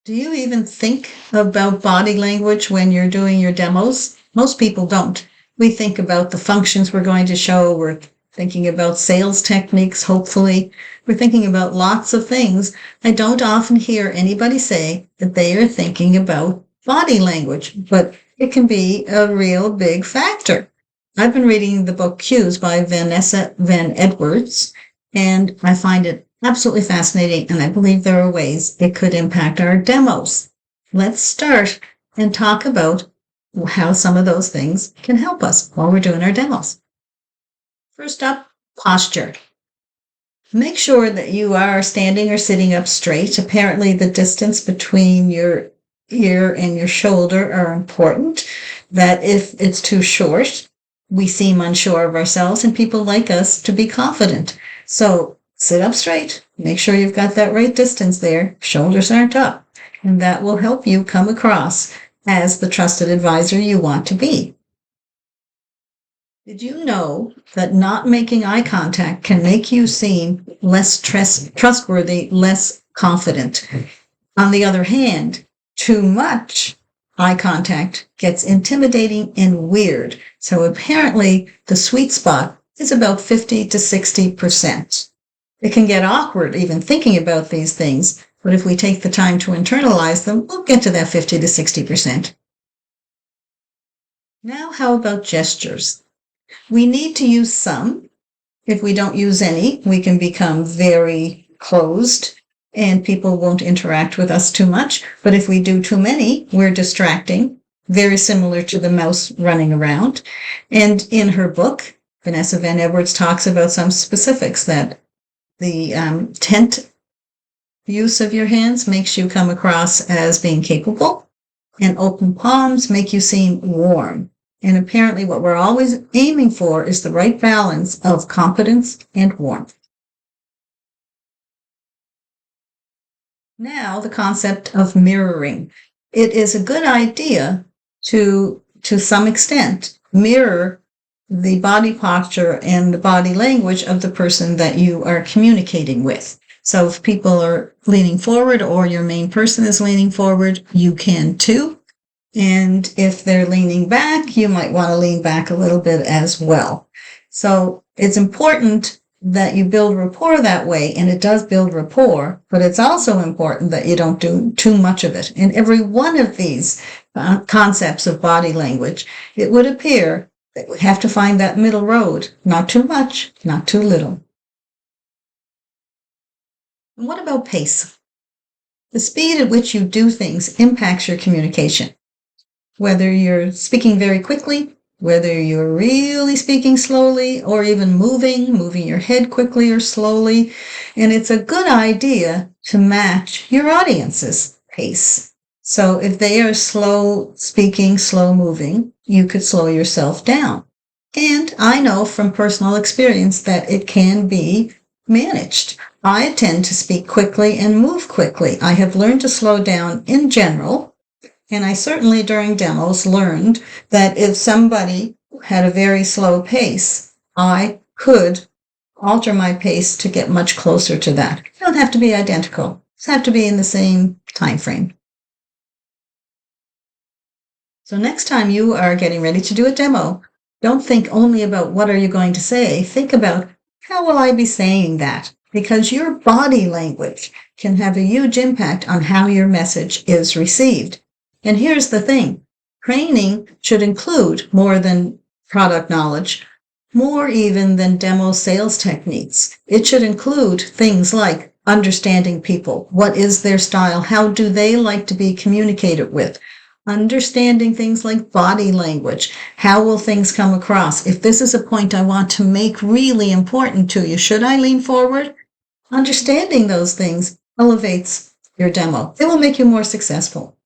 Do you even think about body language when you're doing your demos? Most people don't. We think about the functions we're going to show. We're thinking about sales techniques, hopefully. We're thinking about lots of things. I don't often hear anybody say that they are thinking about body language, but it can be a real big factor. I've been reading the book Cues by Vanessa Van Edwards, and I find it absolutely fascinating, and I believe there are ways it could impact our demos. Let's start and talk about how some of those things can help us while we're doing our demos. First up, posture. Make sure that you are standing or sitting up straight. Apparently, the distance between your ear and your shoulder are important, that if it's too short, we seem unsure of ourselves and people like us to be confident. So sit up straight. Make sure you've got that right distance there. Shoulders aren't up. And that will help you come across as the trusted advisor you want to be. Did you know that not making eye contact can make you seem less trustworthy, less confident? On the other hand, too much eye contact gets intimidating and weird. So apparently the sweet spot is about 50 to 60%. It can get awkward even thinking about these things, but if we take the time to internalize them, we'll get to that 50 to 60%. Now, how about gestures? We need to use some. If we don't use any, we can become very closed and people won't interact with us too much. But if we do too many, we're distracting, very similar to the mouse running around. And in her book, Vanessa Van Edwards talks about some specifics that the tent use of your hands makes you come across as being capable, and open palms make you seem warm. And apparently what we're always aiming for is the right balance of competence and warmth. Now, the concept of mirroring. It is a good idea to some extent, mirror the body posture and the body language of the person that you are communicating with. So if people are leaning forward or your main person is leaning forward, you can too. And if they're leaning back, you might want to lean back a little bit as well. So it's important that you build rapport that way, and it does build rapport, but it's also important that you don't do too much of it. In every one of these concepts of body language, it would appear that we have to find that middle road, not too much, not too little. And what about pace? The speed at which you do things impacts your communication. Whether you're speaking very quickly, whether you're really speaking slowly, or even moving your head quickly or slowly. And it's a good idea to match your audience's pace. So if they are slow speaking, slow moving, you could slow yourself down. And I know from personal experience that it can be managed. I tend to speak quickly and move quickly. I have learned to slow down in general. And I certainly during demos learned that if somebody had a very slow pace, I could alter my pace to get much closer to that. It don't have to be identical. It have to be in the same time frame. So next time you are getting ready to do a demo, don't think only about what are you going to say. Think about how will I be saying that? Because your body language can have a huge impact on how your message is received. And here's the thing, training should include more than product knowledge, more even than demo sales techniques. It should include things like understanding people. What is their style? How do they like to be communicated with? Understanding things like body language. How will things come across? If this is a point I want to make really important to you, should I lean forward? Understanding those things elevates your demo. It will make you more successful.